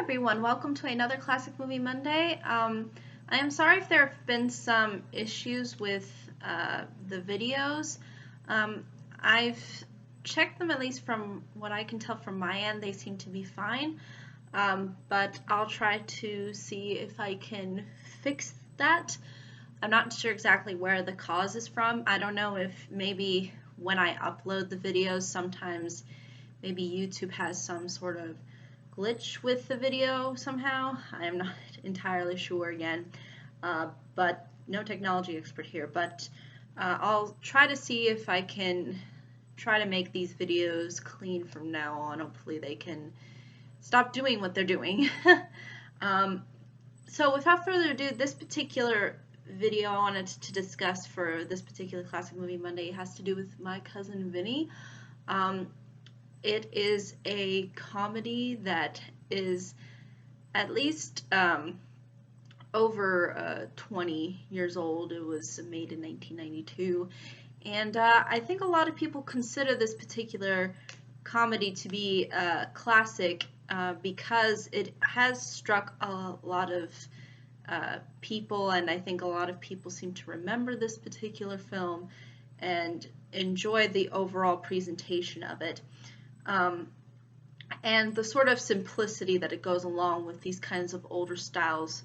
everyone, welcome to another Classic Movie Monday. I am sorry if there have been some issues with the videos. Um, I've checked them, at least from what I can tell from my end, they seem to be fine. But I'll try to see if I can fix that. I'm not sure exactly where the cause is from. I don't know if maybe when I upload the videos, sometimes maybe YouTube has some sort of glitch with the video somehow. I am not entirely sure again, but no technology expert here. But I'll try to see if I can try to make these videos clean from now on. Hopefully they can stop doing what they're doing. So without further ado, this particular video I wanted to discuss for this particular Classic Movie Monday has to do with my cousin Vinny. It is a comedy that is at least over 20 years old. It was made in 1992, and I think a lot of people consider this particular comedy to be a classic because it has struck a lot of people, and I think a lot of people seem to remember this particular film and enjoy the overall presentation of it. And the sort of simplicity that it goes along with these kinds of older styles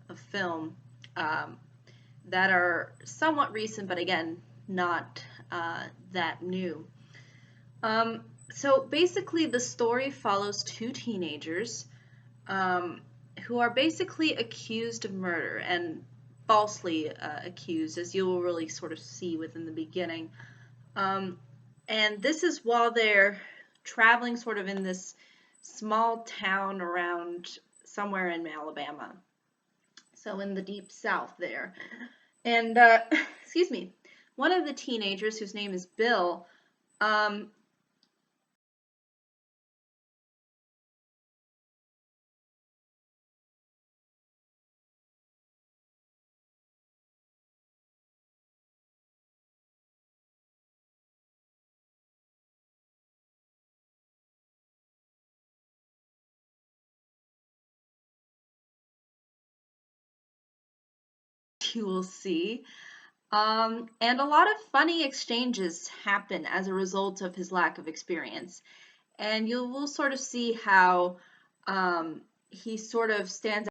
of film that are somewhat recent, but again, not that new. So basically, the story follows two teenagers who are basically accused of murder, and falsely accused, as you will really sort of see within the beginning. And this is while they're traveling sort of in this small town around somewhere in Alabama, so in the deep south there. And excuse me, one of the teenagers, whose name is Bill, you will see. And a lot of funny exchanges happen as a result of his lack of experience. And you will sort of see how he sort of stands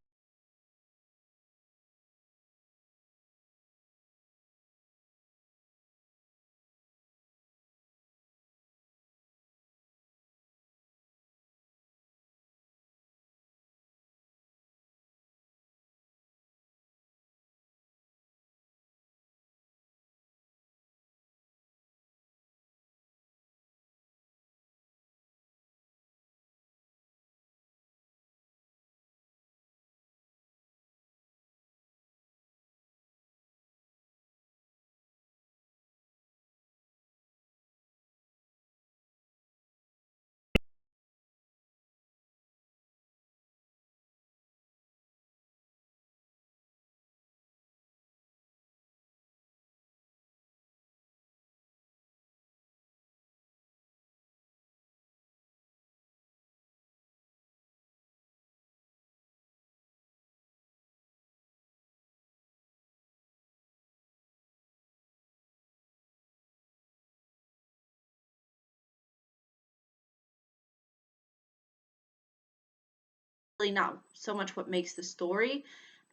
really not so much what makes the story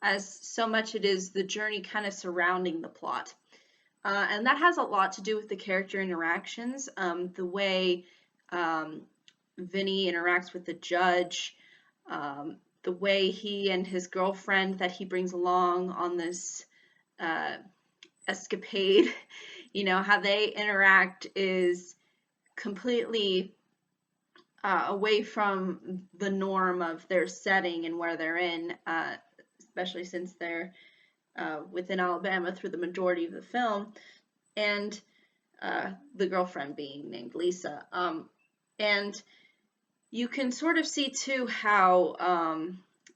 as so much it is the journey kind of surrounding the plot. And that has a lot to do with the character interactions, the way Vinny interacts with the judge, the way he and his girlfriend that he brings along on this uh, escapade, how they interact is completely away from the norm of their setting and where they're in, especially since they're within Alabama through the majority of the film, and the girlfriend being named Lisa. And you can sort of see too how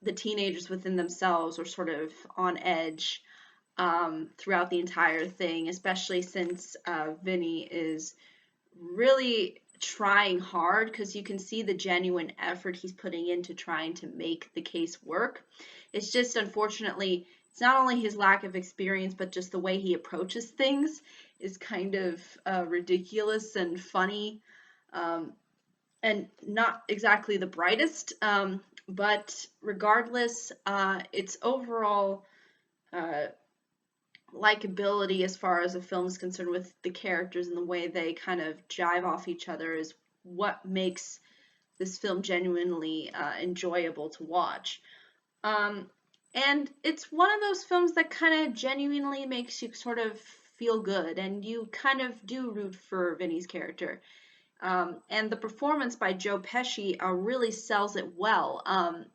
the teenagers within themselves are sort of on edge throughout the entire thing, especially since Vinny is really trying hard, because you can see the genuine effort he's putting into trying to make the case work. It's just, unfortunately, it's not only his lack of experience, but just the way he approaches things is kind of ridiculous and funny, and not exactly the brightest. But regardless, its overall likability as far as a film is concerned, with the characters and the way they kind of jive off each other, is what makes this film genuinely enjoyable to watch. And it's one of those films that kind of genuinely makes you sort of feel good, and you kind of do root for Vinny's character. And the performance by Joe Pesci really sells it well.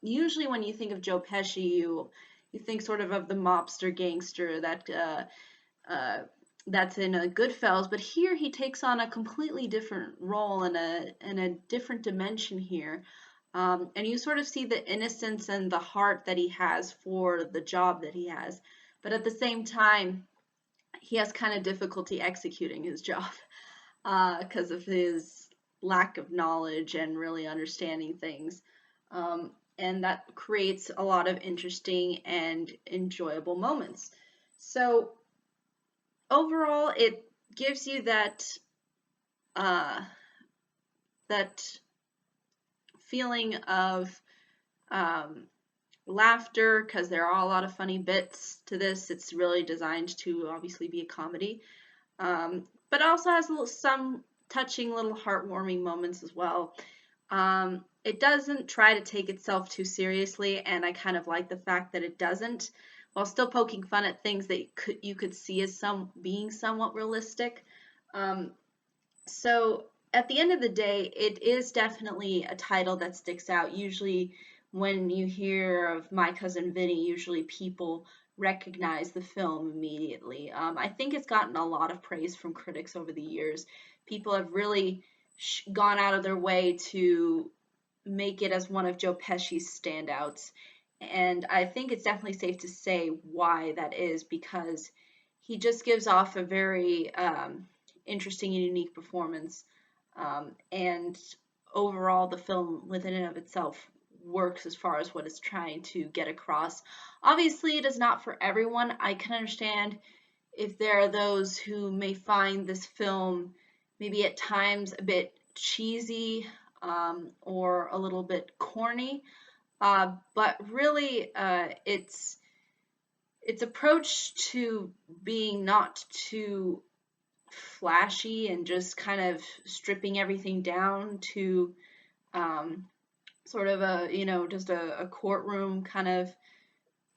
Usually when you think of Joe Pesci, you think sort of the mobster gangster that's in a Goodfellas, but here he takes on a completely different role and a different dimension here. And you sort of see the innocence and the heart that he has for the job that he has, but at the same time, he has kind of difficulty executing his job because of his lack of knowledge and really understanding things. And that creates a lot of interesting and enjoyable moments. So overall, it gives you that feeling of laughter, because there are a lot of funny bits to this. It's really designed to obviously be a comedy, but also has some touching little heartwarming moments as well. It doesn't try to take itself too seriously, and I kind of like the fact that it doesn't, while still poking fun at things that you could see as being somewhat realistic. So at the end of the day, it is definitely a title that sticks out. Usually when you hear of My Cousin Vinny, usually people recognize the film immediately. I think it's gotten a lot of praise from critics over the years. People have really gone out of their way to make it as one of Joe Pesci's standouts. And I think it's definitely safe to say why that is, because he just gives off a very interesting and unique performance. And overall, the film within and of itself works as far as what it's trying to get across. Obviously, it is not for everyone. I can understand if there are those who may find this film maybe at times a bit cheesy, or a little bit corny, but really its approach to being not too flashy and just kind of stripping everything down to sort of just a courtroom kind of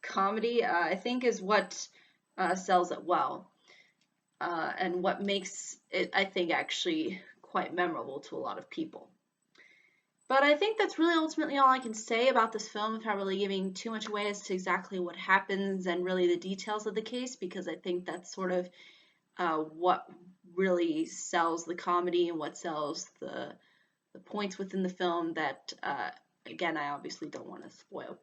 comedy, I think is what sells it well, and what makes it, I think, actually quite memorable to a lot of people. But I think that's really ultimately all I can say about this film, without really giving too much away as to exactly what happens and really the details of the case, because I think that's sort of what really sells the comedy and what sells the points within the film that, again, I obviously don't want to spoil.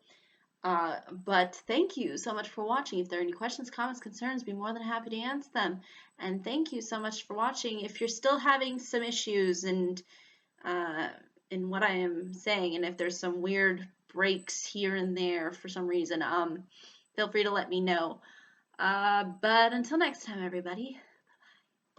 But thank you so much for watching. If there are any questions, comments, concerns, be more than happy to answer them. And thank you so much for watching. If you're still having some issues and in what I am saying, and if there's some weird breaks here and there for some reason, feel free to let me know. But until next time, everybody.